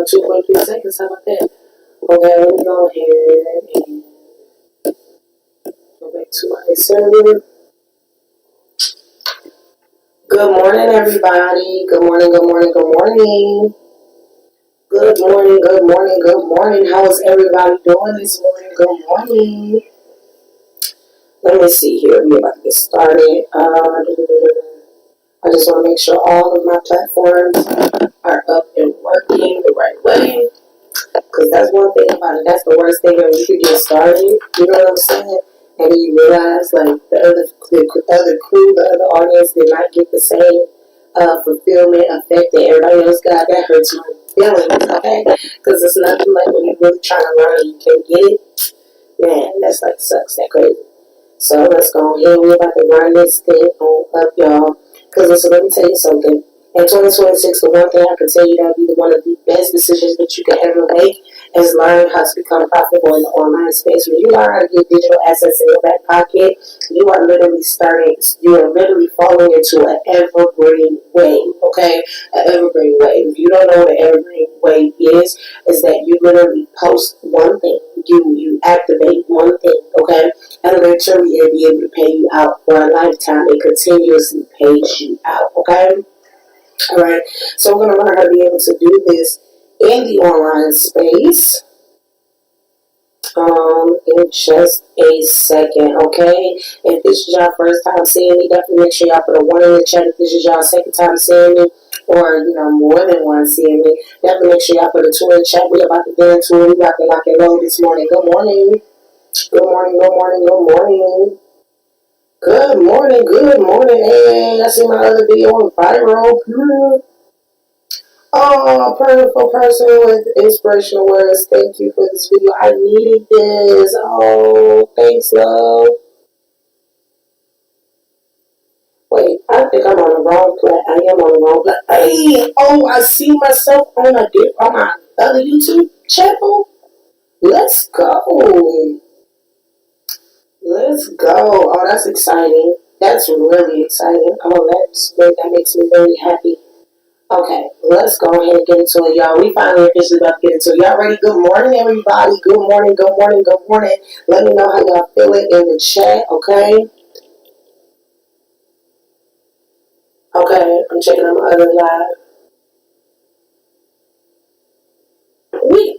2.3 seconds. How about that? Okay, let me go ahead and go back to my server. Good morning, everybody. Good morning, good morning, good morning. Good morning, good morning, good morning. How is everybody doing this morning? Good morning. Let me see here. We're about to get started. I just want to make sure all of my platforms are up and working the right way. Because that's one thing about it. That's the worst thing when you get started. You know what I'm saying? And then you realize, like, the other crew, the other audience did not get the same fulfillment effect that everybody else got. That hurts my feelings, okay? Because it's nothing like when you're really trying to learn and you can't get it. Man, that's like sucks. That crazy. So let's go ahead. We're about to run this thing on up, y'all. Because listen, let me tell you something. In 2026, the one thing I can tell you that will be one of the best decisions that you can ever make is learn how to become profitable in the online space. When you learn how to get digital assets in your back pocket, you are literally falling into an evergreen wave, okay? An evergreen wave. If you don't know what an evergreen wave is that you literally post one thing, you activate one thing, okay? And eventually it'll be able to pay you out for a lifetime. It continuously pays you out, okay? All right, so we're going to learn how to be able to do this in the online space in just a second, okay? If this is your first time seeing me, definitely make sure y'all put a 1 in the chat. If this is your second time seeing me, or, more than one seeing me, definitely make sure y'all put a 2 in the chat. We're about to get into it. We're about to lock and load this morning. Good morning. Good morning, good morning, good morning. Good morning, good morning. Hey, I see my other video on viral. Oh, beautiful person with inspirational words. Thank you for this video. I needed this. Oh, thanks, love. Wait, I think I'm on the wrong plat. I am on the wrong plat. Hey, oh, I see myself on my other YouTube channel. Let's go. Let's go. Oh, that's exciting. That's really exciting. Oh, that makes me very happy. Okay, let's go ahead and get into it, y'all. We finally officially about to get into it. Y'all ready? Good morning, everybody. Good morning, good morning, good morning. Let me know how y'all feeling in the chat, okay? Okay, I'm checking on my other live.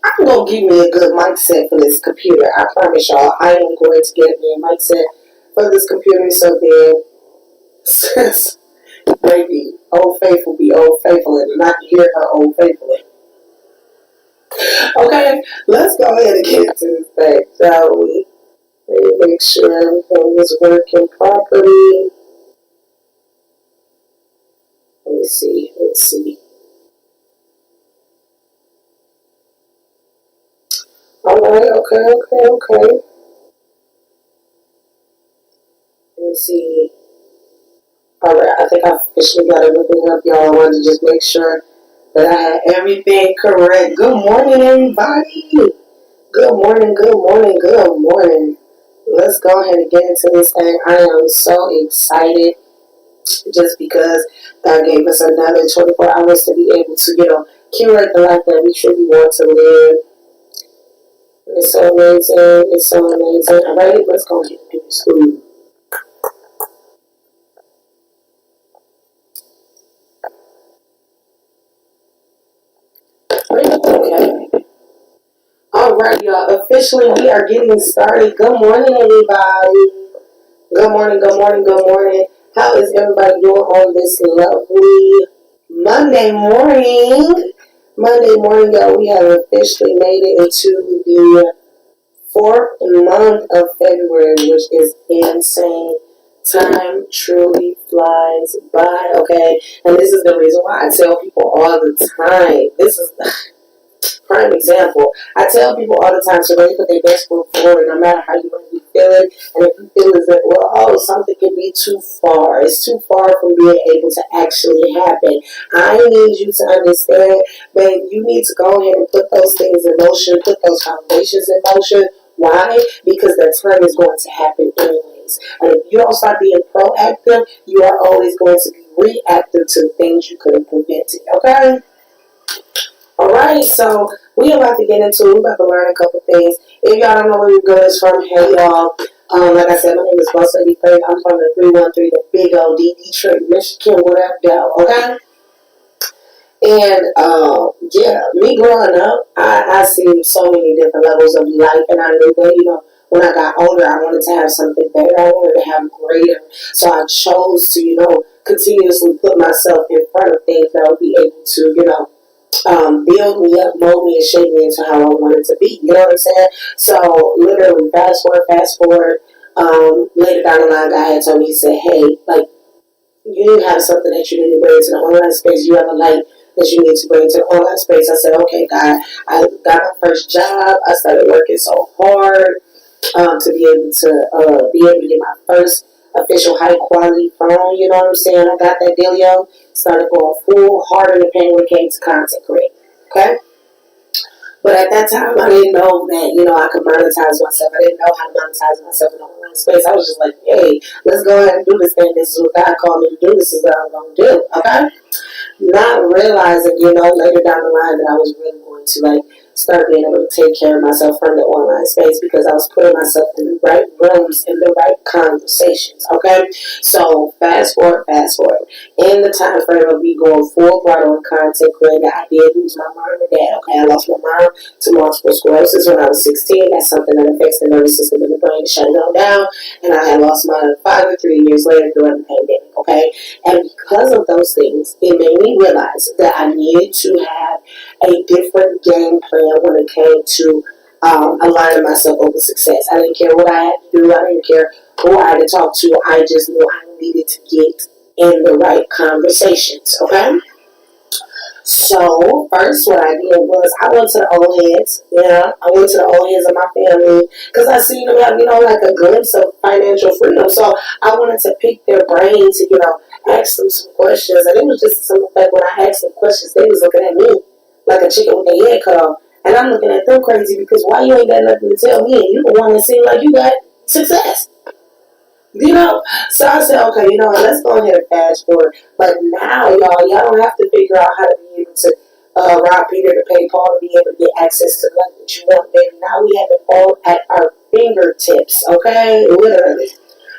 I'm going to give me a good mic set for this computer. I promise y'all, I am going to get me a mic set for this computer so then, maybe Old Faithful be Old Faithful and not hear her Old Faithful. Okay, let's go ahead and get into this thing, shall we? Let me make sure everything is working properly. Let me see. Let's see. All right. Okay. Let me see. All right. I think I officially got everything up, y'all. I wanted to just make sure that I had everything correct. Good morning, everybody. Good morning. Good morning. Good morning. Let's go ahead and get into this thing. I am so excited. Just because God gave us another 24 hours to be able to, curate the life that we truly want to live. It's so amazing. It's so amazing. All right, let's go ahead and do this food. Okay. All right, y'all. Officially, we are getting started. Good morning, everybody. Good morning, good morning, good morning. How is everybody doing on this lovely Monday morning? Monday morning, y'all, we have officially made it into the 4th month of February, which is insane. Time truly flies by, okay? And this is the reason why I tell people all the time. This is the prime example. I tell people all the time to really put their best foot forward no matter how you might be feeling. And if you feel as if, something can be too far. It's too far from being able to actually happen. I need you to understand, babe, you need to go ahead and put those things in motion, put those foundations in motion. Why? Because the time is going to happen anyways. And if you don't start being proactive, you are always going to be reactive to things you could have prevented. Okay? Alright, so we about to get into it. We about to learn a couple things. If y'all don't know where we good is from, hey y'all. Like I said, my name is Boss Lady Faith. I'm from the 313, the big old Detroit, Michigan, whatever, though, okay? And yeah, me growing up, I seen so many different levels of life, and I knew that when I got older, I wanted to have something better. I wanted to have greater. So I chose to continuously put myself in front of things that would be able to build me up, mold me, and shape me into how I wanted to be. You know what I'm saying? So literally, fast forward. Later down the line, God had told me, he said, "Hey, like." You have something that you need to bring to the online space. You have a light that you need to bring to the online space. I said, okay, God, I got my first job. I started working so hard to be able to get my first official high quality phone. You know what I'm saying? I got that dealio. Started going full hard in the paint when it came to content creating. Okay. But at that time, I didn't know that, I could monetize myself. I didn't know how to monetize myself in the online space. I was just like, hey, let's go ahead and do this thing. This is what God called me to do. This is what I'm going to do. Okay? Not realizing, later down the line that I was really going to, start being able to take care of myself from the online space because I was putting myself in the right rooms, in the right conversations. Okay? So, fast forward. In the time frame of me going full throttle on content creator, I did lose my mom and dad. Okay, I lost my mom to multiple sclerosis when I was 16. That's something that affects the nervous system in the brain, shutting down. And I had lost my father 3 years later during the pandemic. Okay, and because of those things, it made me realize that I needed to have a different game plan when it came to aligning myself over success. I didn't care what I had to do. I didn't care who I had to talk to. I just knew I needed to get in the right conversations, okay? So, first what I did was I went to the old heads, I went to the old heads of my family because I seen them have, like a glimpse of financial freedom. So, I wanted to pick their brain to, ask them some questions. And it was just some fact when I asked them questions, they was looking at me like a chicken with their head cut off. And I'm looking at them crazy because why you ain't got nothing to tell me and you the one that seemed like you got success? So I said, okay, let's go ahead and fast forward. But now, y'all don't have to figure out how to be able to rob Peter to pay Paul to be able to get access to like what you want, baby. Now we have it all at our fingertips, okay? Literally.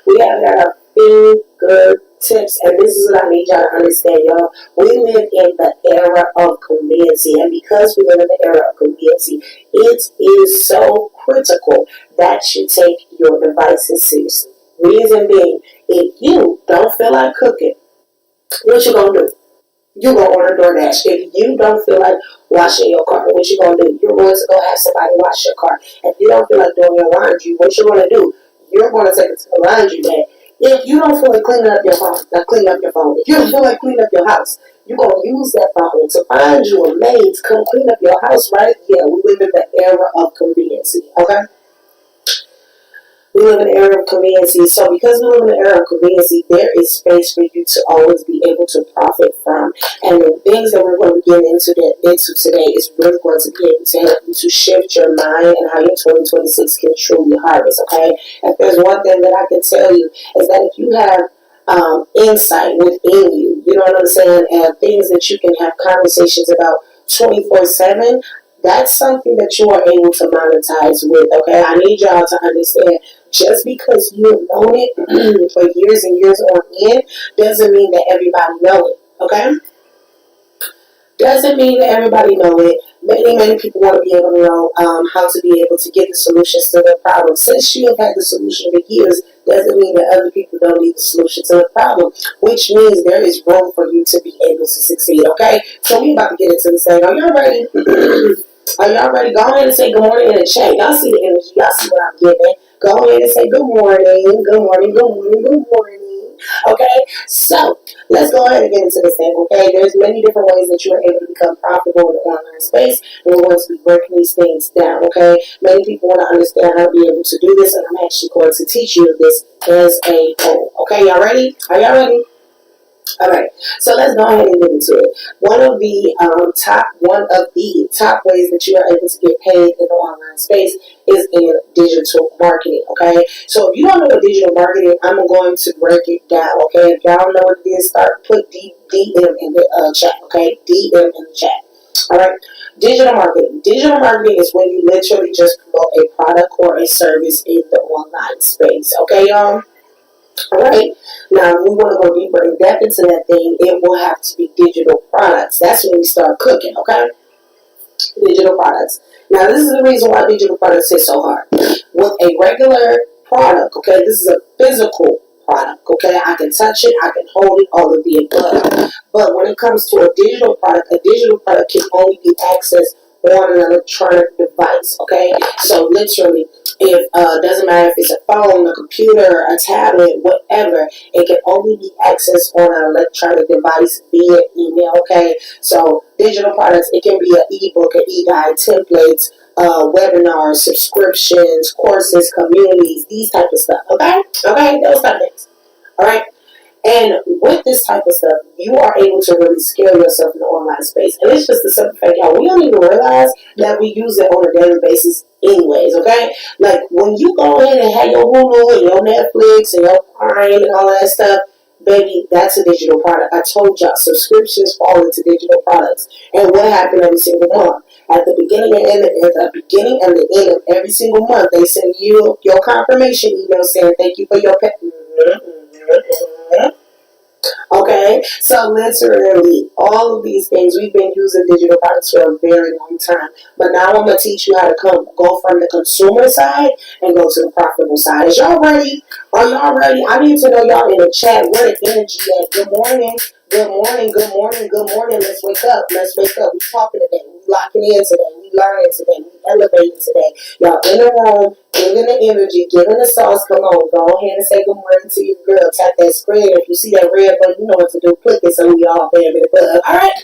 We have it at our fingertips. And this is what I need y'all to understand, y'all. We live in the era of conveniency. And because we live in the era of conveniency, it is so critical that you take your devices seriously. Reason being, if you don't feel like cooking, what you gonna do? You gonna order DoorDash. If you don't feel like washing your car, what you gonna do? You're going to go have somebody wash your car. If you don't feel like doing your laundry, what you gonna do? You're gonna take it to the laundry man. If you don't feel like cleaning up your phone, now clean up your phone. If you don't feel like cleaning up your house, you're gonna use that phone to find you a maid to come clean up your house, right? Yeah, we live in the era of conveniency, okay? We live in an era of conveniency. So because we live in an era of conveniency, there is space for you to always be able to profit from. And the things that we're going to get into today is really going to be able to help you to shift your mind and how your 2026 can truly harvest, okay? If there's one thing that I can tell you is that if you have insight within you, you know what I'm saying, and things that you can have conversations about 24/7, that's something that you are able to monetize with, okay? I need y'all to understand, just because you have known it for years and years on end, doesn't mean that everybody know it, okay? Doesn't mean that everybody know it. Many people want to be able to know how to be able to get the solutions to their problems. Since you have had the solution for years, doesn't mean that other people don't need the solution to the problem, which means there is room for you to be able to succeed, okay? So we about to get into this thing. Are y'all ready? Are y'all ready? Go ahead and say good morning in the chat. Y'all see the energy. Y'all see what I'm giving. Go ahead and say good morning. Good morning. Good morning. Good morning. Okay? So, let's go ahead and get into this thing, okay? There's many different ways that you are able to become profitable in the online space, and we're going to be breaking these things down, okay? Many people want to understand how to be able to do this, and I'm actually going to teach you this as a whole. Okay, y'all ready? Are y'all ready? All right, so let's go ahead and get into it. One of the top ways that you are able to get paid in the online space is in digital marketing. Okay, so if you don't know what digital marketing, I'm going to break it down. Okay, if y'all don't know what it is, put DM in the chat. Okay, DM in the chat. All right. Digital marketing. Digital marketing is when you literally just promote a product or a service in the online space. Okay, y'all? All right. Now, if we want to go deeper in depth into that thing, it will have to be digital products. That's when we start cooking, okay? Digital products. Now, this is the reason why digital products hit so hard. With a regular product, okay, this is a physical product, okay? I can touch it, I can hold it, all of the above. But when it comes to a digital product can only be accessed on an electronic device, okay? So literally, if doesn't matter if it's a phone, a computer, a tablet, whatever, it can only be accessed on an electronic device via email, okay? So digital products, it can be an ebook, an e-guide, templates, webinars, subscriptions, courses, communities, these type of stuff, okay? Okay, those type of things, all right? And with this type of stuff, you are able to really scale yourself in the online space. And it's just the simple fact, y'all, we don't even realize that we use it on a daily basis anyways, okay? Like, when you go in and have your Hulu and your Netflix and your Prime and all that stuff, baby, that's a digital product. I told y'all, subscriptions fall into digital products. And what happened every single month? At the beginning and the end of every single month, they send you your confirmation email saying, thank you for your pet. Okay, so literally all of these things we've been using digital products for a very long time. But now I'm gonna teach you how to go from the consumer side and go to the profitable side. Is y'all ready? Are y'all ready? I need to know y'all in the chat where the energy at. Good morning. Good morning, good morning, good morning. Let's wake up. Let's wake up. We talking today. We locking in today. We learning today. We elevating today. Y'all in the room, giving the energy, giving the sauce. Come on, go ahead and say good morning to your girl. Tap that screen. If you see that red button, you know what to do. Click it so we all family above. All right.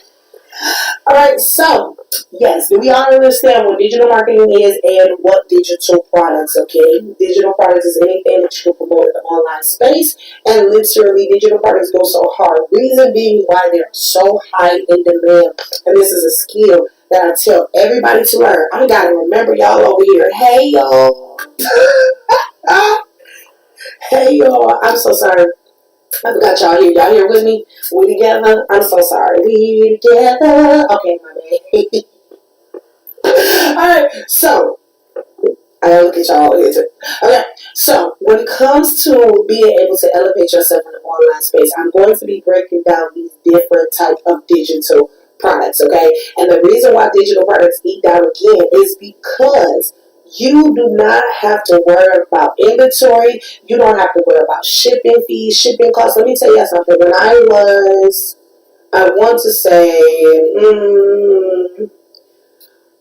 All right, so yes, do we all understand what digital marketing is and what digital products? Okay, digital products is anything that you can promote in the online space, and literally, digital products go so hard. Reason being why they're so high in demand, and this is a skill that I tell everybody to learn. I gotta remember y'all over here. Hey y'all, hey y'all. I'm so sorry. I forgot y'all here. Y'all here with me? We together? I'm so sorry. We together. Okay, my bad. Alright, so I gotta look at y'all here. Okay, so when it comes to being able to elevate yourself in the online space, I'm going to be breaking down these different types of digital products, okay? And the reason why digital products eat down again is because you do not have to worry about inventory. You don't have to worry about shipping fees, shipping costs. Let me tell you something. When I want to say,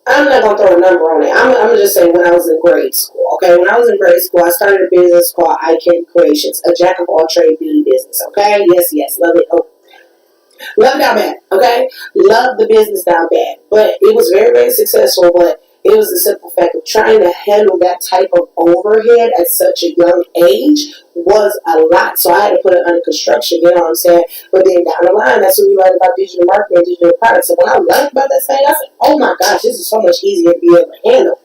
I'm not going to throw a number on it. I'm going to just say when I was in grade school. Okay, when I was in grade school, I started a business called iCandy Creations, a jack of all trade beauty business. Okay, yes, love it. Oh, love it down bad. Okay, love the business down bad. But it was very, very successful. But it was the simple fact of trying to handle that type of overhead at such a young age was a lot. So I had to put it under construction, you know what I'm saying? But then down the line, that's what we learned about digital marketing and digital products. So when I learned about that thing, I said, oh my gosh, this is so much easier to be able to handle.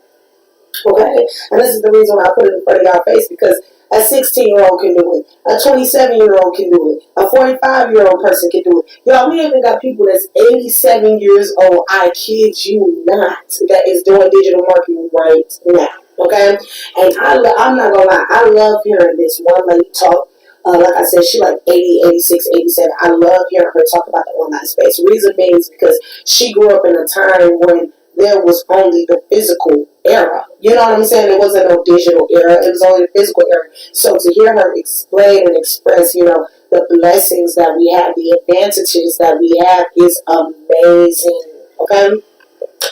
Okay? And this is the reason why I put it in front of y'all face, because a 16-year-old can do it. A 27-year-old can do it. A 45-year-old person can do it. Y'all, we even got people that's 87 years old, I kid you not, that is doing digital marketing right now. Okay? And I'm not going to lie, I love hearing this one lady talk. Like I said, she like 80, 86, 87. I love hearing her talk about the online space. Reason being is because she grew up in a time when there was only the physical era. You know what I'm saying? It wasn't no digital era. It was only the physical era. So to hear her explain and express, you know, the blessings that we have, the advantages that we have is amazing. Okay?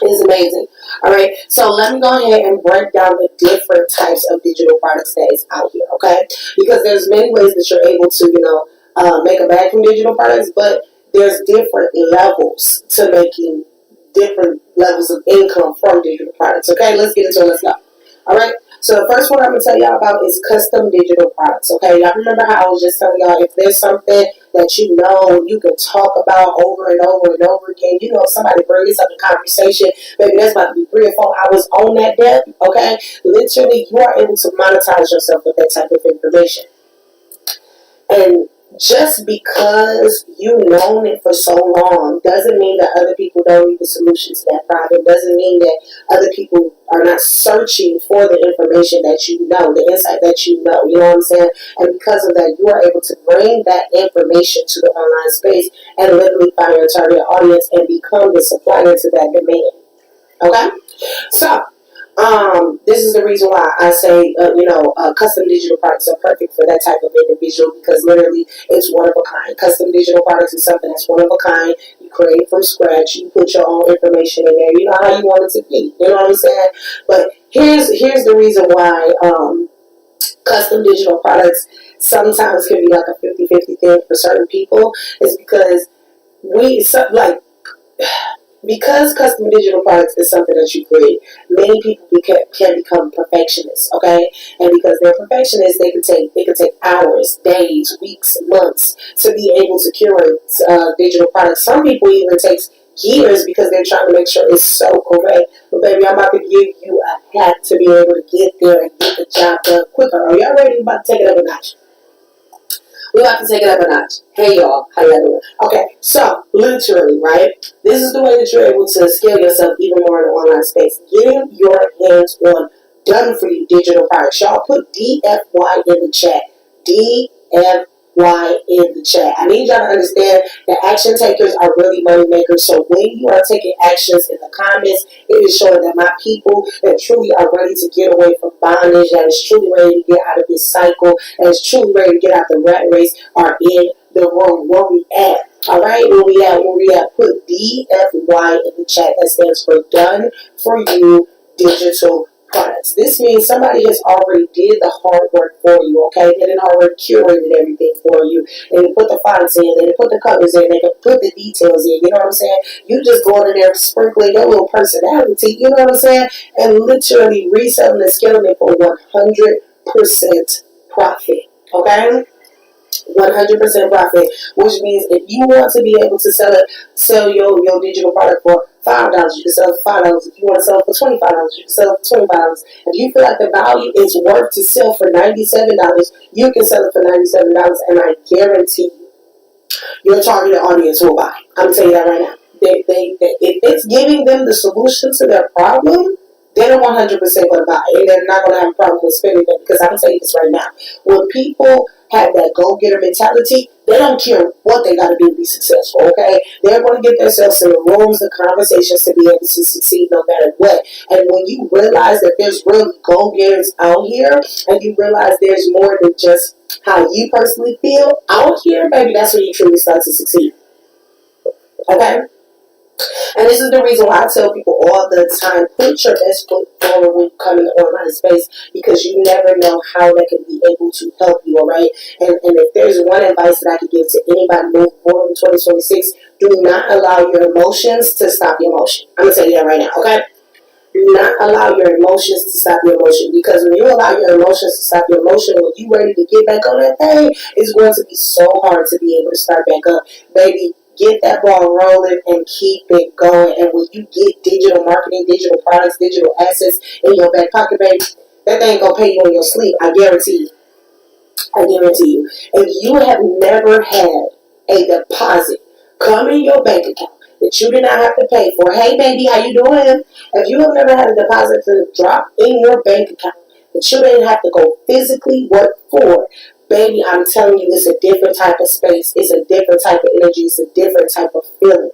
It's amazing. All right. So let me go ahead and break down the different types of digital products that is out here. Okay? Because there's many ways that you're able to, you know, make a bag from digital products, but there's different levels to making different levels of income from digital products. Okay, let's get into it. Let's go. All right. So the first one I'm going to tell y'all about is custom digital products. Okay, y'all remember how I was just telling y'all, if there's something that you know you can talk about over and over and over again, you know, if somebody brings this up in conversation, maybe that's about to be 3 or 4 hours on that depth. Okay, literally, you are able to monetize yourself with that type of information. And just because you've known it for so long doesn't mean that other people don't need the solution to that problem. Doesn't mean that other people are not searching for the information that you know, the insight that you know. You know what I'm saying? And because of that, you are able to bring that information to the online space and literally find your target audience and become the supplier to that demand. Okay? So, this is the reason why I say, custom digital products are perfect for that type of individual, because literally it's one of a kind. Custom digital products is something that's one of a kind. You create it from scratch. You put your own information in there. You know how you want it to be. You know what I'm saying? But here's the reason why custom digital products sometimes can be like a 50-50 thing for certain people, is because because custom digital products is something that you create, many people can become perfectionists, okay? And because they're perfectionists, it could take hours, days, weeks, months to be able to curate digital products. Some people even takes years because they're trying to make sure it's so correct. But baby, I'm about to give you a hack to be able to get there and get the job done quicker. Are y'all ready? I'm about to take it up a notch. We have to take it up a notch. Hey y'all, how y'all doing? Okay, so literally, right? This is the way that you're able to scale yourself even more in the online space. Getting your hands on done for you digital products. Y'all put DFY in the chat. DFY in the chat. I need y'all to understand that action takers are really money makers. So when you are taking actions in the comments, it is showing that my people that truly are ready to get away from bondage, that is truly ready to get out of this cycle, that is truly ready to get out the rat race, are in the room. Where we at? All right, where we at? Put DFY in the chat. That stands for done for you digital products. This means somebody has already did the hard work for you, okay? They didn't already curated everything for you. They put the fonts in, they put the covers in, they put the details in, you know what I'm saying? You just go in there sprinkling your little personality, you know what I'm saying? And literally reselling and scaling it for 100% profit, okay? 100% profit, which means if you want to be able to sell your digital product for $5, you can sell it for $5. If you want to sell it for $25, you can sell it for $25. If you feel like the value is worth to sell for $97, you can sell it for $97, and I guarantee you, your targeted audience will buy. I'm gonna tell you that right now. If it's giving them the solution to their problem, they're 100% going to buy, and they're not going to have a problem with spending it. Because I'm going to tell you this right now: when people have that go-getter mentality, they don't care what they got to do to be successful. Okay, they're going to get themselves in the rooms, the conversations to be able to succeed no matter what. And when you realize that there's really go-getters out here, and you realize there's more than just how you personally feel out here, baby, that's when you truly start to succeed. Okay. And this is the reason why I tell people all the time, put your best foot forward when you come in the online space, because you never know how they can be able to help you, all right? And if there's one advice that I could give to anybody moving forward in 2026, do not allow your emotions to stop your motion. I'm going to tell you that right now, okay? Do not allow your emotions to stop your motion, because when you allow your emotions to stop your motion, when you're ready to get back on that thing, it's going to be so hard to be able to start back up. Baby, get that ball rolling and keep it going. And when you get digital marketing, digital products, digital assets in your back pocket, baby, that thing gonna pay you in your sleep. I guarantee you. I guarantee you. If you have never had a deposit come in your bank account that you did not have to pay for, hey baby, how you doing? If you have never had a deposit to drop in your bank account that you didn't have to go physically work for, baby, I'm telling you, it's a different type of space. It's a different type of energy. It's a different type of feeling.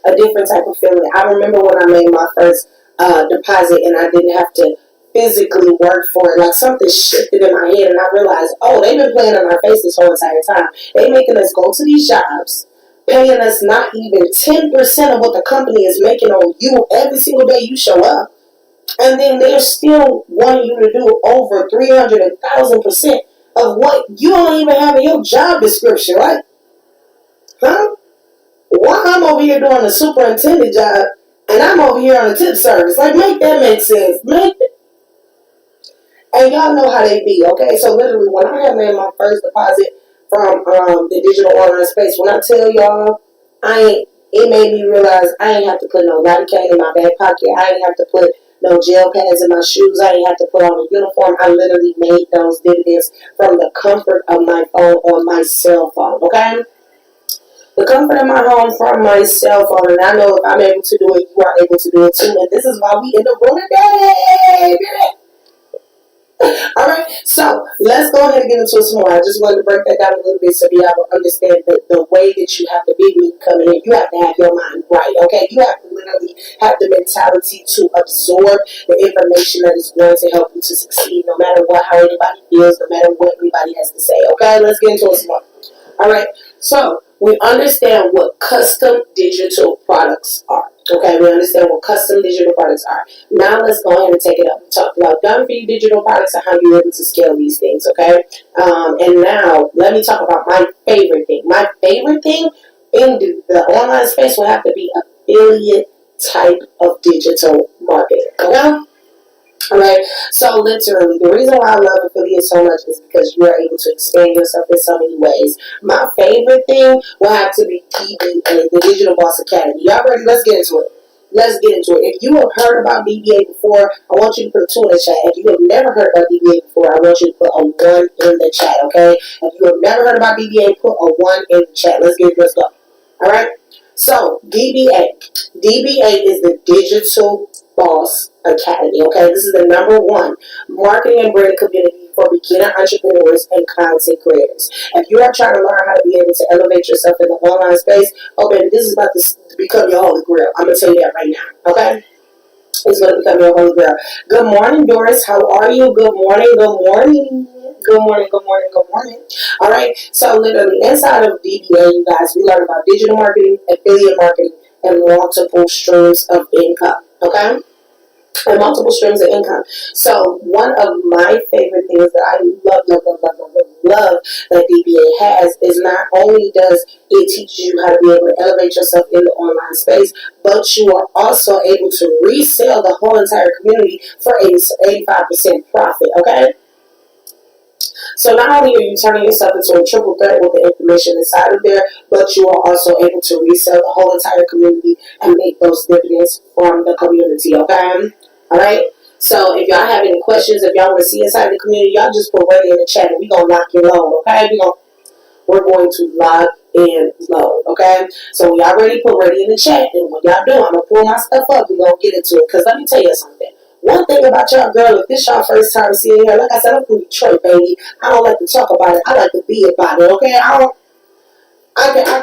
A different type of feeling. I remember when I made my first deposit and I didn't have to physically work for it. Like something shifted in my head and I realized, oh, they've been playing in our face this whole entire time. They making us go to these jobs, paying us not even 10% of what the company is making on you every single day you show up. And then they're still wanting you to do over 300,000% of what you don't even have in your job description, right? Huh? Why I'm over here doing the superintendent job and I'm over here on the tip service? Like, make that make sense. And y'all know how they be, okay? So literally, when I had made my first deposit from the digital online space, when I tell y'all, it made me realize I ain't have to put no Latin cane in my back pocket. I ain't have to put no gel pads in my shoes. I didn't have to put on a uniform. I literally made those dividends from the comfort of my phone on my cell phone, okay? The comfort of my home from my cell phone, and I know if I'm able to do it, you are able to do it too, and this is why we in the room today. Alright, so let's go ahead and get into it some more. I just wanted to break that down a little bit so you have to understand the way that you have to be when you come in. You have to have your mind right, okay? You have to literally have the mentality to absorb the information that is going to help you to succeed, no matter what, how anybody feels, no matter what anybody has to say, okay? Let's get into it some more. Alright, so we understand what custom digital products are. Okay, we understand what custom digital products are. Now let's go ahead and take it up. We talked about done-for-you digital products and how you're able to scale these things, okay? And now let me talk about my favorite thing. My favorite thing in the online space will have to be affiliate type of digital marketing, okay? Alright, so literally, the reason why I love affiliates so much is because you are able to expand yourself in so many ways. My favorite thing will have to be DBA, the Digital Boss Academy. Y'all ready? Let's get into it. Let's get into it. If you have heard about DBA before, I want you to put a 2 in the chat. If you have never heard about DBA before, I want you to put a 1 in the chat, okay? If you have never heard about DBA, put a 1 in the chat. Let's go. Alright? So, DBA. DBA is the Digital Boss Academy, okay? This is the #1 marketing and branding community for beginner entrepreneurs and content creators. If you are trying to learn how to be able to elevate yourself in the online space, oh baby, this is about to become your holy grail. I'm going to tell you that right now, okay? It's going to become your holy grail. Good morning, Doris. How are you? Good morning. All right. So literally inside of DBA, you guys, we learn about digital marketing, affiliate marketing, and multiple streams of income. Okay? And multiple streams of income. So one of my favorite things that I love that DBA has is not only does it teach you how to be able to elevate yourself in the online space, but you are also able to resell the whole entire community for 85% profit, okay? So not only are you turning yourself into a triple threat with the information inside of there, but you are also able to resell the whole entire community and make those dividends from the community, okay? Alright? So if y'all have any questions, if y'all want to see inside the community, y'all just put ready in the chat and we're going to lock you low, okay? We're going to lock in low, okay? So we already put ready in the chat, and when y'all do, I'm going to pull my stuff up, we're going to get into it, because let me tell you something. One thing about y'all, girl, if this y'all first time seeing her, like I said, I'm from Detroit, baby. I don't like to talk about it. I like to be about it, okay? I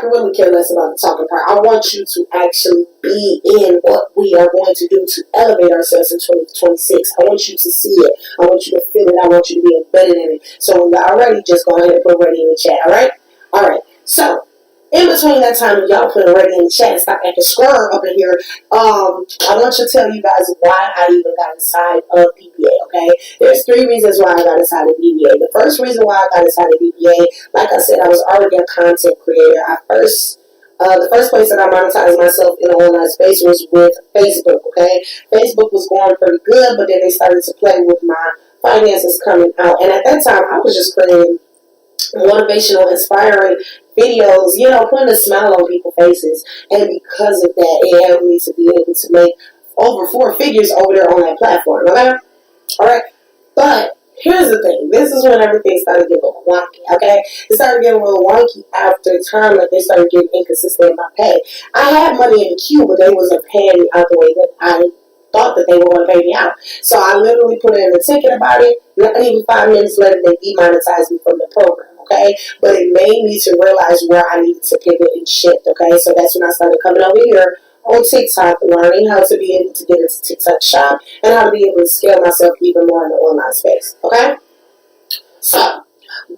can really care less about the talking part. I want you to actually be in what we are going to do to elevate ourselves in 2026. I want you to see it. I want you to feel it. I want you to be embedded in it. So when y'all ready, just go ahead and put ready in the chat, all right? All right. So in between that time, when y'all put ready in the chat and stop acting squirm up in here, I want to tell you guys why I even got inside of DBA, okay? There's 3 reasons why I got inside of DBA. The first reason why I got inside of DBA, like I said, I was already a content creator. The first place that I monetized myself in the online space was with Facebook, okay? Facebook was going pretty good, but then they started to play with my finances coming out. And at that time, I was just creating motivational, inspiring videos, you know, putting a smile on people's faces. And because of that, it helped me to be able to make over 4 figures over there on that platform, okay? Alright, but here's the thing. This is when everything started getting a little wonky, okay? It started getting a little wonky after time, like they started getting inconsistent in my pay. I had money in the queue, but they wasn't paying me out the way that I thought that they were going to pay me out. So I literally put in a ticket about it. Not even 5 minutes later, they demonetized me from the program, okay? But it made me to realize where I needed to pivot and shift, okay? So that's when I started coming over here on TikTok, learning how to be able to get into TikTok shop and how to be able to scale myself even more in the online space, okay? So,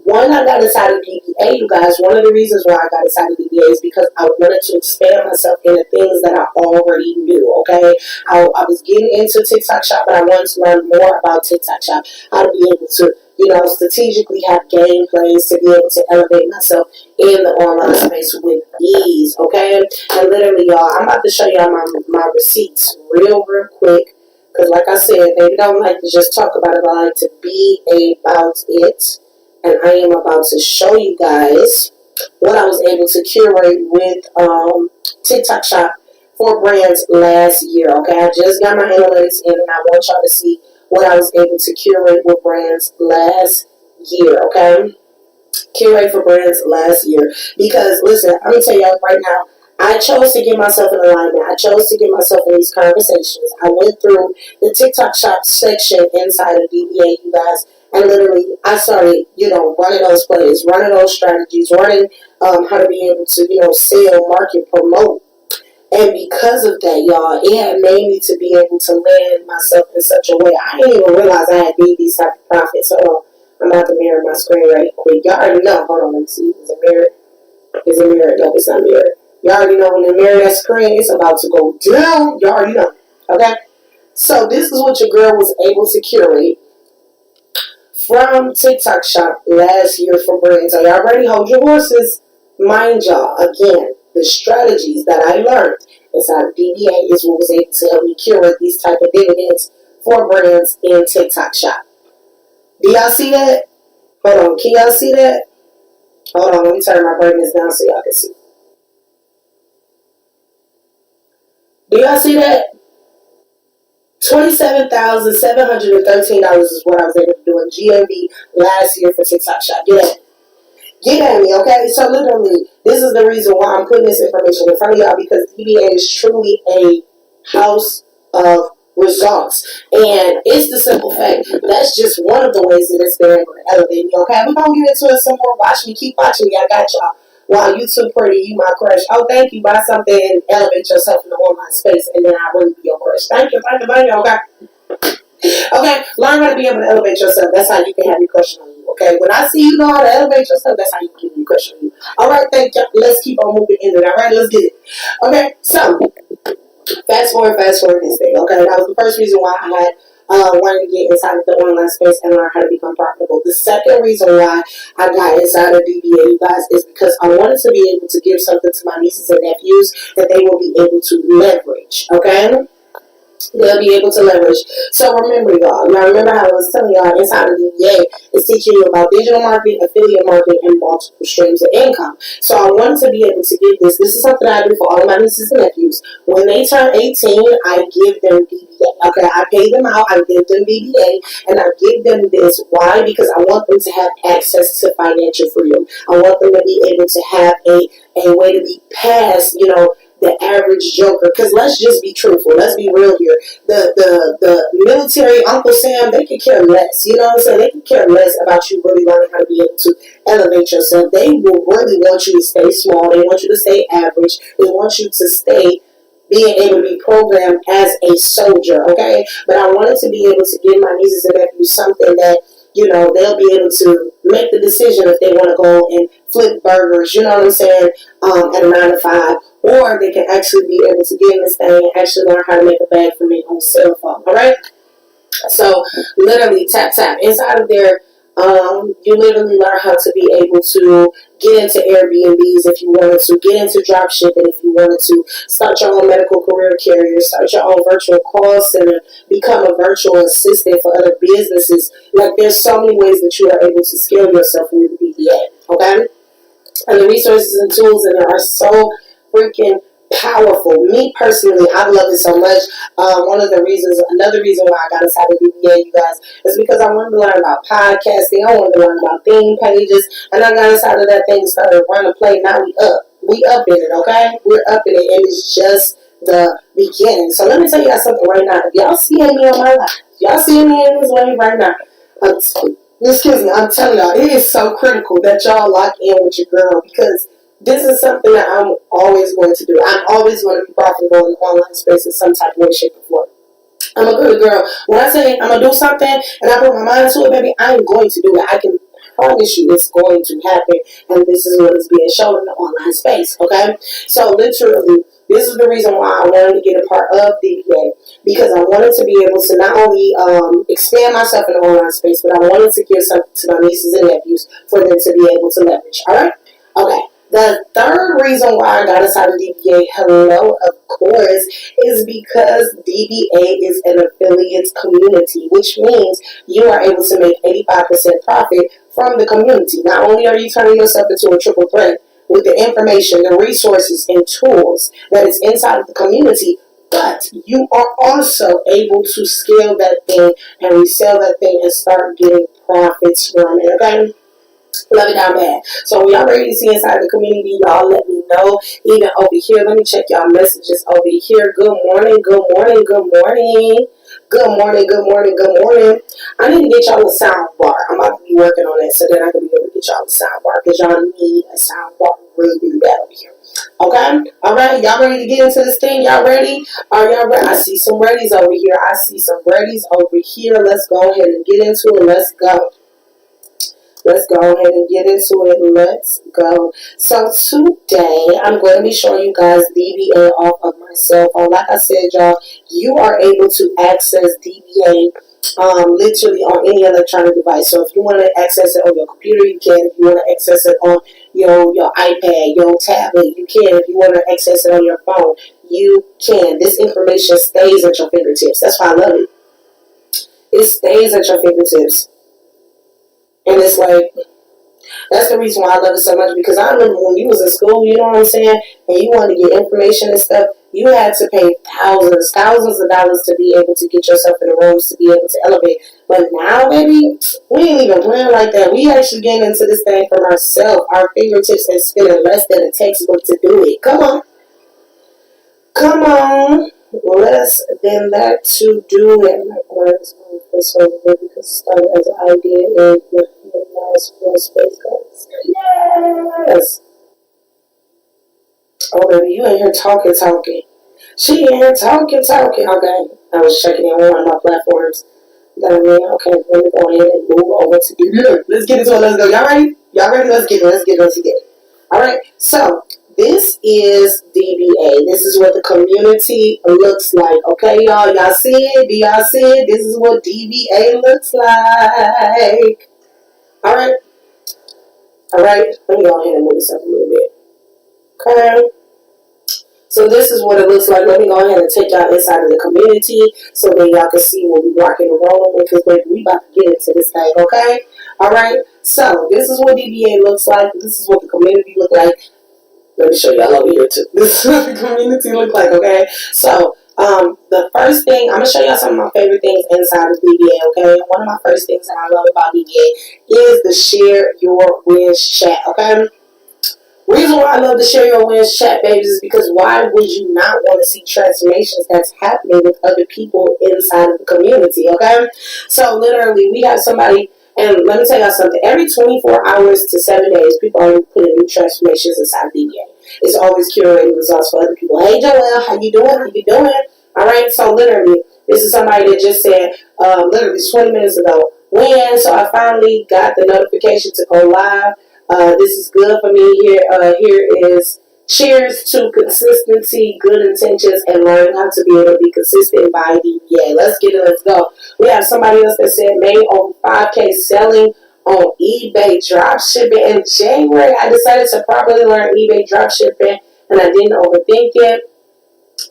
when I got inside of DBA, you guys, one of the reasons why I got inside of DBA is because I wanted to expand myself into things that I already knew, okay? I was getting into TikTok shop, but I wanted to learn more about TikTok shop, how to be able to, you know, strategically have gameplays to be able to elevate myself in the online space with ease, okay? And literally, y'all, I'm about to show y'all my receipts real quick, because like I said, they don't like to just talk about it, I like to be about it. And I am about to show you guys what I was able to curate with TikTok shop for brands last year. Okay, I just got my analytics in, and I want y'all to see what I was able to curate with brands last year. Okay, curate for brands last year, because listen, I'm gonna tell y'all right now, I chose to get myself in alignment. I chose to get myself in these conversations. I went through the TikTok shop section inside of DBA, you guys, and literally I started, running those plays, running those strategies, running how to be able to, sell, market, promote. And because of that, y'all, it had made me to be able to land myself in such a way. I didn't even realize I had made these type of profits. Hold on. I'm about to mirror my screen right quick. Y'all already know. Hold on, let me see. Is it mirrored? Is it mirrored? No, it's not mirrored. Y'all already know when the mirror that screen is about to go down. Y'all already know. Okay? So this is what your girl was able to curate from TikTok shop last year for brands. Are y'all ready? Hold your horses. Mind y'all, again, the strategies that I learned inside of DBA is what was able to help me curate these type of dividends for brands in TikTok shop. Do y'all see that? Hold on. Can y'all see that? Hold on. Let me turn my brightness down so y'all can see. Do y'all see that? $27,713 is what I was able to do in GMV last year for TikTok shop. Get at me, okay? So literally, this is the reason why I'm putting this information in front of y'all, because DBA is truly a house of results. And it's the simple fact, that's just one of the ways that it's been able to elevate me, okay? We're going to get into it some more. Watch me. Keep watching me. I got y'all. Wow, you too pretty. You my crush. Oh, thank you. Buy something and elevate yourself in the online space, and then I really be your crush. Thank you. Thank you. Okay? Okay? Learn how to be able to elevate yourself. That's how you can have your crush on you. Okay, when I see you know how to elevate yourself, that's how you can get your crush on you. All right, thank you. Let's keep on moving into it. All right, let's get it. Okay, so fast forward this thing. Okay, that was the first reason why I had wanted to get inside of the online space and learn how to become profitable. The second reason why I got inside of DBA, you guys, is because I wanted to be able to give something to my nieces and nephews that they will be able to leverage. Okay. They'll be able to leverage. So remember, y'all. Now remember how I was telling y'all inside of DBA is teaching you about digital marketing, affiliate marketing, and multiple streams of income. So I wanted to be able to give this. This is something I do for all of my nieces and nephews. When they turn 18, I give them DBA. Okay, I pay them out. I give them DBA, and I give them this. Why? Because I want them to have access to financial freedom. I want them to be able to have a way to be past, the average joker. Because let's just be truthful. Let's be real here. The military Uncle Sam, they could care less. You know what I'm saying? They could care less about you really learning how to be able to elevate yourself. They will really want you to stay small. They want you to stay average. They want you to stay being able to be programmed as a soldier, okay? But I wanted to be able to give my nieces and nephews something that, they'll be able to make the decision if they want to go and flip burgers, you know what I'm saying, at a 9 to 5. Or they can actually be able to get in this thing and actually learn how to make a bag from their own cell phone, all right? So literally tap inside of there. You literally learn how to be able to get into Airbnbs if you wanted to, get into drop shipping if you wanted to, start your own medical career carrier, start your own virtual call center, become a virtual assistant for other businesses. Like, there's so many ways that you are able to scale yourself with BBA, okay? And the resources and tools in there are so freaking powerful. Me personally, I love it so much. Another reason why I got inside of BBA, you guys, is because I wanted to learn about podcasting. I wanted to learn about theme pages, and I got inside of that thing and started running play. Now we up in it, okay? We're up in it, and it's just the beginning. So let me tell you guys something right now. If y'all seeing me on my life, y'all seeing me in this way right now, excuse me, I'm telling y'all, it is so critical that y'all lock in with your girl, because this is something that I'm always going to do. I'm always going to be profitable in the online space in some type of way, shape, or form. I'm a good girl. When I say I'm going to do something and I put my mind to it, baby, I'm going to do it. I can promise you it's going to happen. And this is what is being shown in the online space, okay? So literally, this is the reason why I wanted to get a part of DBA, because I wanted to be able to not only expand myself in the online space, but I wanted to give something to my nieces and nephews for them to be able to leverage, all right? Okay. The third reason why I got inside of DBA, of course, is because DBA is an affiliates community, which means you are able to make 85% profit from the community. Not only are you turning yourself into a triple threat, with the information, the resources, and tools that is inside of the community. But you are also able to scale that thing and resell that thing and start getting profits from it. Okay? Love it down bad. So when y'all ready to see inside the community, y'all let me know. Even over here, let me check y'all messages over here. Good morning, good morning, good morning. Good morning, good morning, good morning. I need to get y'all a sound bar. I'm about to be working on that so that I can be able to get y'all a sound bar because y'all need a sound bar. Really, really bad over here. Okay? Alright, y'all ready to get into this thing? Y'all ready? Are y'all ready? I see some readies over here. I see some readies over here. Let's go ahead and get into it. Let's go. Let's go ahead and get into it. Let's go. So today, I'm going to be showing you guys DBA off of my cell phone. Like I said, y'all, you are able to access DBA literally on any electronic device. So if you want to access it on your computer, you can. If you want to access it on your iPad, your tablet, you can. If you want to access it on your phone, you can. This information stays at your fingertips. That's why I love it. It stays at your fingertips. And it's like, that's the reason why I love it so much, because I remember when you was in school, you know what I'm saying, and you wanted to get information and stuff, you had to pay thousands of dollars to be able to get yourself in the rooms to be able to elevate. But now, baby, we ain't even playing like that. We actually getting into this thing from ourselves, our fingertips, and spending less than a textbook to do it. Come on. Come on. Less than that to do it. My plans on this over here because it started as an idea and with nice real space guys. Yes. Oh baby, you ain't here talking. She ain't here talking. Okay. I was checking in on one of my platforms. That I mean, okay, let me go ahead and move over to DBA. Let's get into it. Let's go. Y'all ready? Y'all ready? Let's get it. Alright, so this is DBA. This is what the community looks like. Okay, y'all? Y'all see it? Do y'all see it? This is what DBA looks like. Alright. Alright. Let me go ahead and move this up a little bit. Okay. So this is what it looks like. Let me go ahead and take y'all inside of the community so that y'all can see what we rocking and rolling with, because baby, we about to get into this thing, okay? Alright. So this is what DBA looks like. This is what the community look like. Let me show y'all over here too. This is what the community look like, okay? So, the first thing, I'm going to show y'all some of my favorite things inside of DBA, okay? One of my first things that I love about DBA is the Share Your Wins chat, okay? Reason why I love the Share Your Wins chat, babies, is because why would you not want to see transformations that's happening with other people inside of the community, okay? So, literally, we have somebody. And let me tell y'all something. Every 24 hours to 7 days, people are putting new transformations inside DBA. It's always curating results for other people. Hey, Joelle, how you doing? All right. So literally, this is somebody that just said, literally 20 minutes ago, when? So I finally got the notification to go live. This is good for me here. Here is cheers to consistency, good intentions, and learning how to be able to be consistent by DBA. Let's get it. Let's go. We have somebody else that said made over 5K selling on eBay dropshipping in January. I decided to properly learn eBay dropshipping, and I didn't overthink it.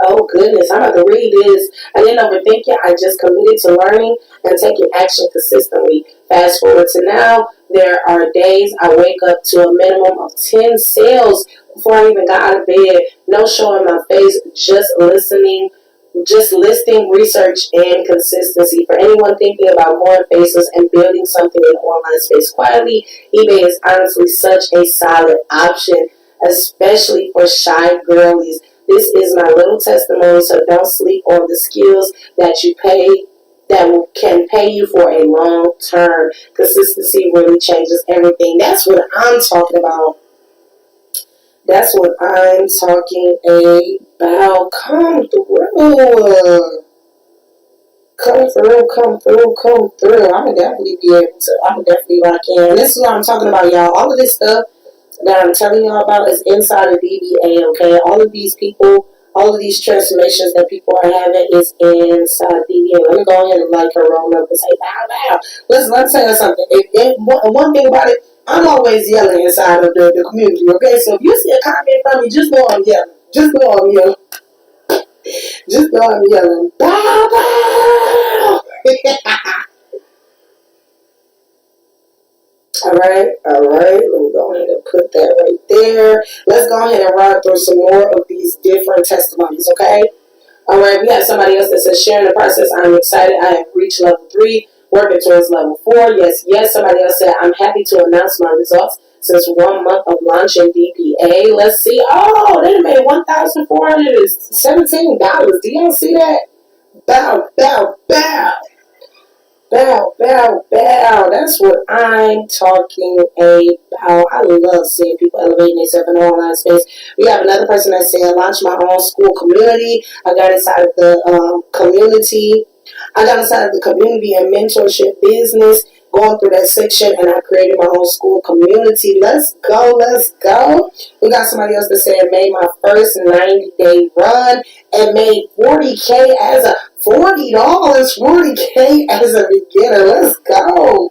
Oh goodness, I'm about to read this. I didn't overthink it. I just committed to learning and taking action consistently. Fast forward to now, there are days I wake up to a minimum of 10 sales before I even got out of bed. No showing my face, just listing, research, and consistency. For anyone thinking about going faceless and building something in the online space quietly, eBay is honestly such a solid option, especially for shy girlies. This is my little testimony, so don't sleep on the skills that you pay that can pay you for a long term. Consistency really changes everything. That's what I'm talking about. That's what I'm talking about. Come through. Come through. I'm definitely be able to. I'm definitely lock in. And this is what I'm talking about, y'all. All of this stuff that I'm telling y'all about is inside of DBA, okay? All of these people, all of these transformations that people are having is inside of DBA. Let me go ahead and like her roll up and say, bow. Let's tell you something. One thing about it, I'm always yelling inside of the community, okay? So if you see a comment from me, just know I'm yelling. Just know I'm yelling. Bow. All right. Let me go ahead and put that right there. Let's go ahead and run through some more of these different testimonies, okay? All right, we have somebody else that says, sharing the process. I'm excited. I have reached level 3, working towards level 4. Yes, yes. Somebody else said, I'm happy to announce my results since 1 month of launching DPA. Let's see. Oh, they made $1,417. Do y'all see that? Bow, bow, bow. Bow, bow, bow. That's what I'm talking about. I love seeing people elevating themselves in the online space. We have another person that said, launch my own school community. I got inside of the community. I got inside of the community and mentorship business, going through that section, and I created my own school community. Let's go, let's go. We got somebody else that said, made my first 90-day run and made $40K as a $40K as a beginner. Let's go.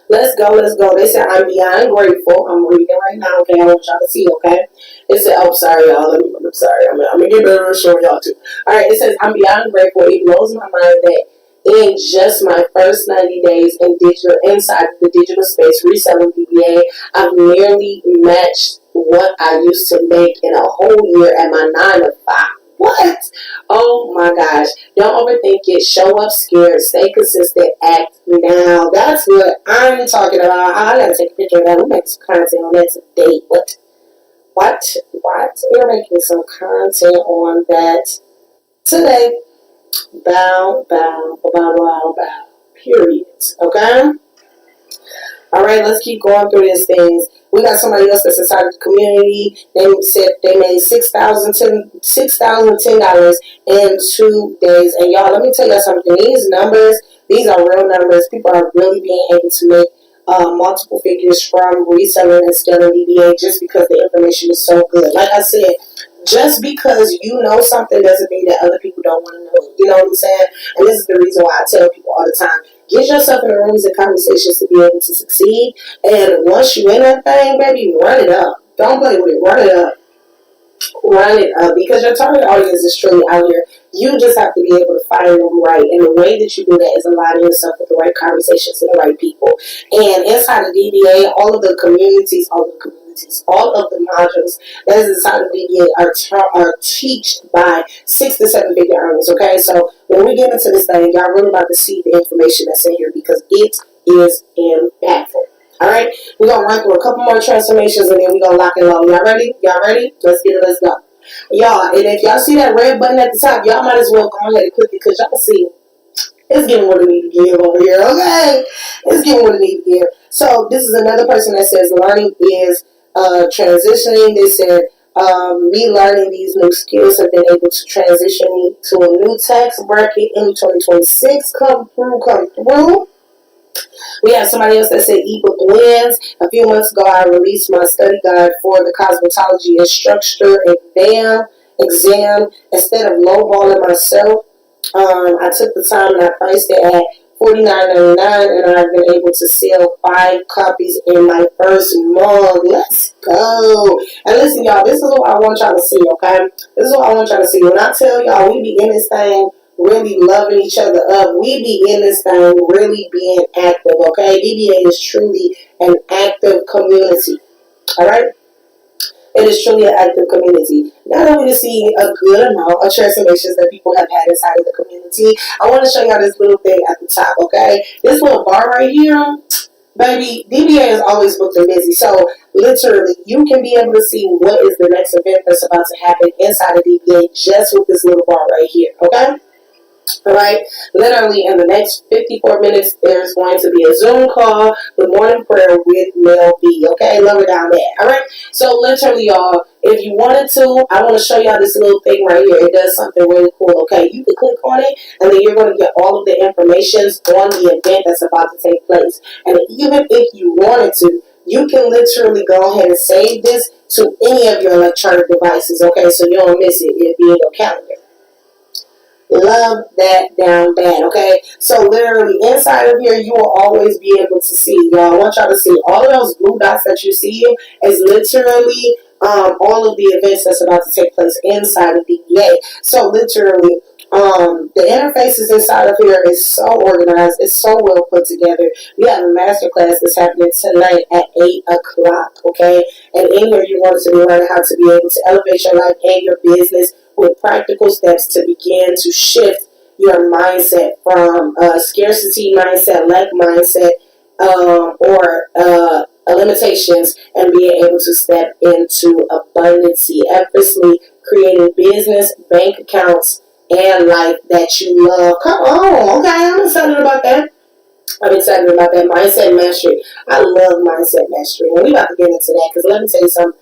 Let's go, let's go. They said, I'm beyond grateful. I'm reading right now, okay? I want y'all to see, okay? It said, oh, sorry, y'all. I'm sorry. I'm going to get better at showing y'all, too. All right, it says, I'm beyond grateful. It blows my mind that in just my first 90 days inside the digital space, reselling DBA, I've nearly matched what I used to make in a whole year at my 9 to 5. What? Oh my gosh. Don't overthink it. Show up scared. Stay consistent. Act now. That's what I'm talking about. I gotta take a picture of that. We'll make some content on that today. What? We're making some content on that today. Bow, bow, bow, bow, bow. Period. Okay? Alright, let's keep going through these things. We got somebody else that's inside of the community. They said they made $6,010 in 2 days. And y'all, let me tell you something. These numbers, these are real numbers. People are really being able to make multiple figures from reselling and selling DBA just because the information is so good. Like I said, just because you know something doesn't mean that other people don't want to know it. You know what I'm saying? And this is the reason why I tell people all the time, get yourself in the rooms and conversations to be able to succeed. And once you in that thing, baby, run it up. Don't play with it. Run it up. Run it up. Because your target audience is truly out here. You just have to be able to find them right. And the way that you do that is aligning yourself with the right conversations and the right people. And inside of DBA, all of the communities, all of the modules that is inside of DBA are taught by 6 to 7 figure earners. Okay, so when we get into this thing, y'all really about to see the information that's in here because it is impactful. All right, we're gonna run through a couple more transformations and then we're gonna lock and load. Y'all ready? Y'all ready? Let's get it. Let's go. Y'all, and if y'all see that red button at the top, y'all might as well go ahead and click it because y'all see it's getting what it need to give over here. Okay, it's getting what it need to give. So this is another person that says learning is transitioning. They said, me learning these new skills have been able to transition me to a new tax bracket in 2026. Come through. We have somebody else that said ebook wins. A few months ago, I released my study guide for the cosmetology and structure exam. Instead of lowballing myself, I took the time and I priced it at $49.99, and I've been able to sell 5 copies in my first month. Let's go. And listen, y'all, this is what I want y'all to see, okay? This is what I want y'all to see. When I tell y'all we be in this thing really loving each other up, we be in this thing really being active, okay? DBA is truly an active community, all right? It is truly an active community. Not only to see a good amount of transformations that people have had inside of the community, I want to show y'all this little thing at the top, okay? This little bar right here, baby, DBA is always booked and busy. So, literally, you can be able to see what is the next event that's about to happen inside of DBA just with this little bar right here, okay? Alright, literally in the next 54 minutes, there's going to be a Zoom call, the morning prayer with Mel B. Okay, love her down there. Alright, so literally, y'all, if you wanted to, I want to show y'all this little thing right here. It does something really cool. Okay, you can click on it, and then you're going to get all of the information on the event that's about to take place. And even if you wanted to, you can literally go ahead and save this to any of your electronic devices. Okay, so you don't miss it. It'll be in your calendar. Love that down bad, okay? So literally inside of here, you will always be able to see, y'all. I want y'all to see all of those blue dots that you see is literally all of the events that's about to take place inside of DBA. So literally, The interfaces inside of here is so organized. It's so well put together. We have a master class that's happening tonight at 8 o'clock, okay? And in here, you want to be learning how to be able to elevate your life and your business with practical steps to begin to shift your mindset from scarcity mindset, lack mindset, or limitations, and being able to step into abundancy, effortlessly creating business, bank accounts, and life that you love. Come on, okay, I'm excited about that. I'm excited about that mindset mastery. I love mindset mastery, and we about to get into that because let me tell you something.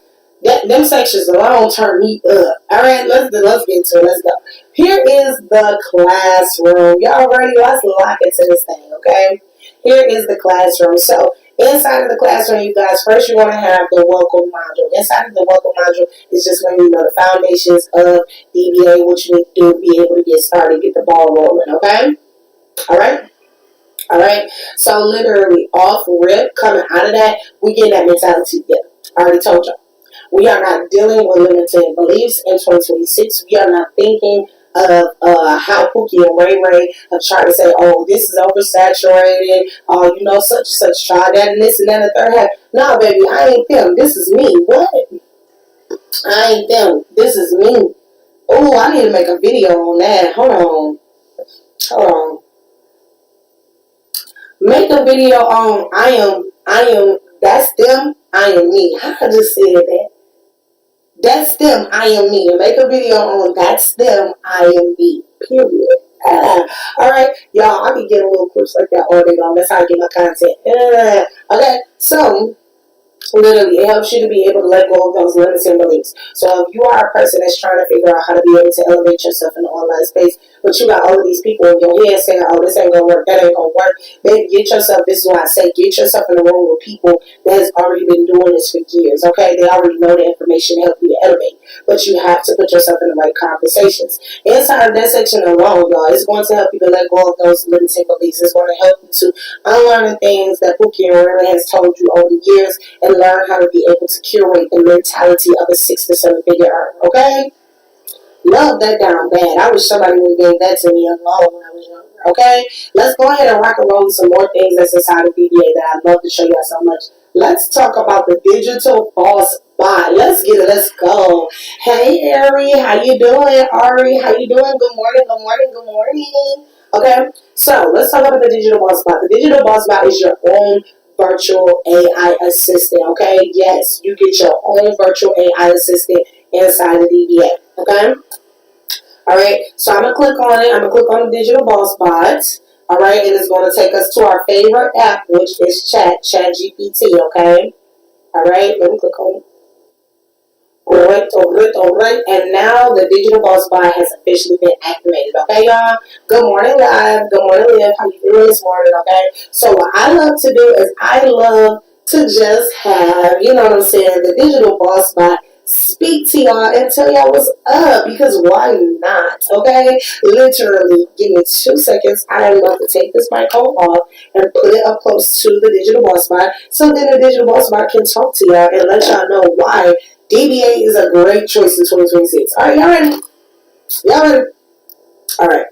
Them sections alone turn me up. All right, let's get into it. Let's go. Here is the classroom. Y'all ready? Let's lock into this thing, okay? Here is the classroom. So inside of the classroom, you guys, first you want to have the welcome module. Inside of the welcome module is just when you know the foundations of DBA, what you need to do, be able to get started, get the ball rolling, okay? All right? All right? So literally off rip, coming out of that, we get that mentality together. I already told y'all. We are not dealing with limiting beliefs in 2026. We are not thinking of how Pookie and Ray Ray have tried to say, oh, this is oversaturated, oh, you know, such and such, try that and this and that and the third half. No, baby, I ain't them. This is me. What? I ain't them. This is me. Oh, I need to make a video on that. Hold on. Make a video on I am, that's them, I am me. How I just said that? That's them, I am me. And make a video on that's them, I am me. Period. Alright, y'all, I be getting little clips like that all day long. That's how I get my content. Okay, so literally, it helps you to be able to let go of those limiting beliefs. So if you are a person that's trying to figure out how to be able to elevate yourself in the online space, but you got all of these people in your head saying, oh, this ain't gonna work, that ain't gonna work, baby, get yourself, this is why I say, get yourself in a room with people that has already been doing this for years, okay? They already know the information to help you to elevate, but you have to put yourself in the right conversations. Inside of that section alone, y'all, it's going to help you to let go of those limiting beliefs. It's going to help you to unlearn the things that Pookie and Rara has told you over the years and learn how to be able to curate the mentality of a 6 to 7 figure earner, okay? Love that down bad. I wish somebody would have gave that to me alone when I was younger, okay? Let's go ahead and rock and roll with some more things that's inside of BBA that I'd love to show you so much. Let's talk about the digital boss bot. Let's get it. Let's go. Hey, Ari. How you doing? Ari, how you doing? Good morning. Good morning. Good morning. Okay, so let's talk about the digital boss bot. The digital boss bot is your own virtual AI assistant, okay? Yes, you get your own virtual AI assistant inside of DBA, okay? All right, so I'm going to click on it. I'm going to click on the digital boss bot, all right? And it's going to take us to our favorite app, which is ChatGPT, okay? All right, let me click on it. All right. And now the digital boss bot has officially been activated. Okay, y'all? Good morning, live. Good morning, Liv. How you doing this morning, okay? So what I love to do is I love to just have, you know what I'm saying, the digital boss bot speak to y'all and tell y'all what's up, because why not, okay? Literally, give me 2 seconds. I am going to take this microphone off and put it up close to the digital boss bot so then the digital boss bot can talk to y'all and let y'all know why DBA is a great choice in 2026. All right, y'all ready? Y'all ready? All right.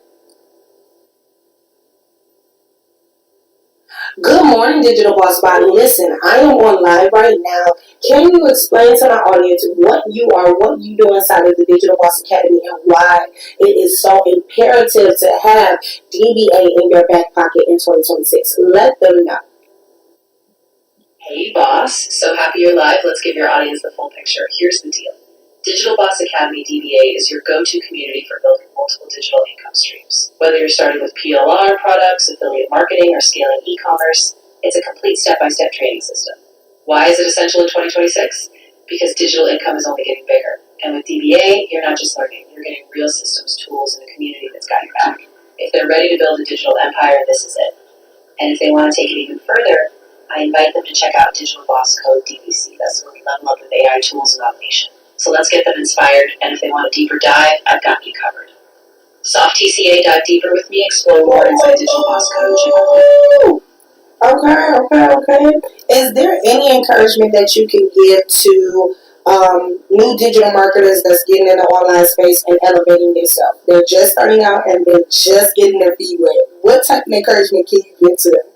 Good morning, Digital Boss Bot. Listen, I am on live right now. Can you explain to my audience what you are, what you do inside of the Digital Boss Academy, and why it is so imperative to have DBA in your back pocket in 2026? Let them know. Hey boss, so happy you're live. Let's give your audience the full picture. Here's the deal. Digital Boss Academy DBA is your go-to community for building multiple digital income streams. Whether you're starting with PLR products, affiliate marketing, or scaling e-commerce, it's a complete step-by-step training system. Why is it essential in 2026? Because digital income is only getting bigger. And with DBA, you're not just learning, you're getting real systems, tools, and a community that's got your back. If they're ready to build a digital empire, this is it. And if they want to take it even further, I invite them to check out Digital Boss Code DBC. That's where we level up with AI tools and automation. So let's get them inspired, and if they want a deeper dive, I've got you covered. Soft TCA, dive deeper with me, explore more inside Digital Boss Code. Okay. Is there any encouragement that you can give to new digital marketers that's getting in the online space and elevating themselves. They're just starting out and they're just getting their feet wet. What type of encouragement can you give to them?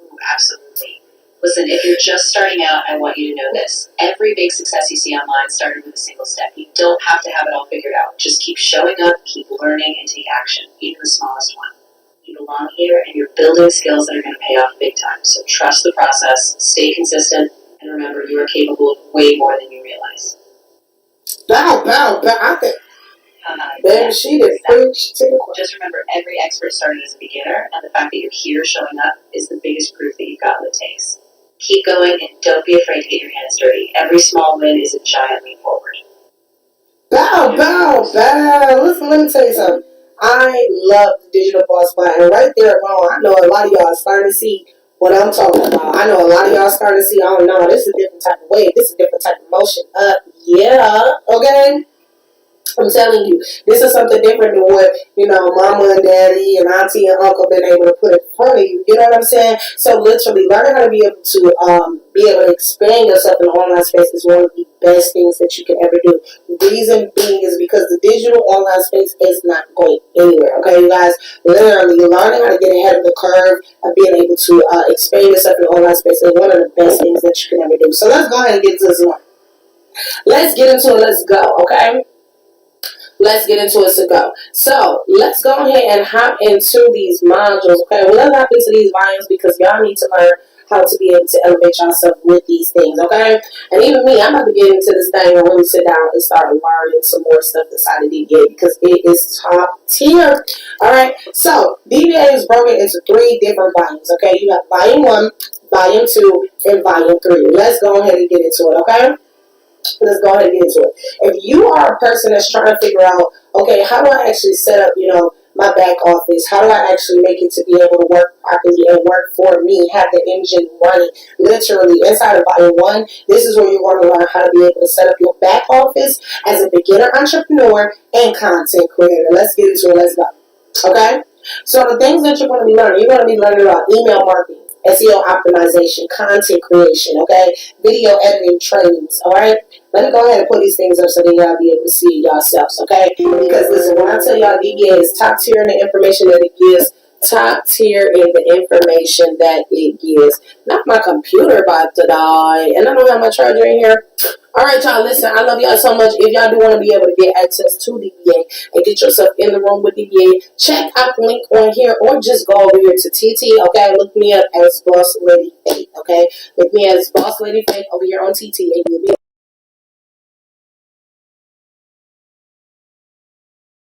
Ooh, absolutely. Listen, if you're just starting out, I want you to know this. Every big success you see online started with a single step. You don't have to have it all figured out. Just keep showing up, keep learning, and take action, even the smallest one. You belong here, and you're building skills that are going to pay off big time. So trust the process, stay consistent, and remember, you are capable of way more than you realize. Bow. I think, baby, she did preach to the choir. Just remember, every expert started as a beginner, and the fact that you're here showing up is the biggest proof that you've got what it takes. Keep going, and don't be afraid to get your hands dirty. Every small win is a giant leap forward. Bow. Listen, let me tell you something. I love the Digital Boss Fight, and right there alone, I know a lot of y'all are starting to see what I'm talking about. I know a lot of y'all starting to see, oh no, this is a different type of wave, this is a different type of motion. Yeah, okay? I'm telling you, this is something different than what, mama and daddy and auntie and uncle been able to put in front of you. You know what I'm saying? So literally, learning how to be able to expand yourself in the online space is one of the best things that you can ever do. Reason being is because the digital online space is not going anywhere. Okay, you guys, literally learning how to get ahead of the curve and being able to expand yourself in the online space is one of the best things that you can ever do. So let's go ahead and get into this one. Let's get into it. Let's go. Okay. Let's get into it to go. So let's go ahead and hop into these modules. Okay, well, let's hop into these volumes because y'all need to learn how to be able to elevate yourself with these things. Okay, and even me, I'm about to get into this thing and really sit down and start learning some more stuff inside of DBA because it is top tier. All right, so DBA is broken into 3 different volumes. Okay, you have volume 1, volume 2, and volume 3. Let's go ahead and get into it. Okay. Let's go ahead and get into it. If you are a person that's trying to figure out, okay, how do I actually set up, my back office? How do I actually make it to be able to work properly and work for me, have the engine running? Literally, inside of volume 1, this is where you're going to learn how to be able to set up your back office as a beginner entrepreneur and content creator. Let's get into it. Let's go. Okay? So the things that you're going to be learning, you're going to be learning about email marketing, SEO optimization, content creation, okay, video editing trainings, all right? Let me go ahead and put these things up so that y'all be able to see it yourselves, okay? Because listen, when I tell y'all DBA is top tier in the information that it gives, top tier in the information that it gives. Not my computer about to die, and I don't have my charger in here. All right, y'all, listen, I love y'all so much. If y'all do want to be able to get access to DBA and get yourself in the room with DBA, check out the link on here or just go over here to TT, okay? Look me up as Boss Lady Faith, okay? Look me as Boss Lady Faith over here on TT and you'll be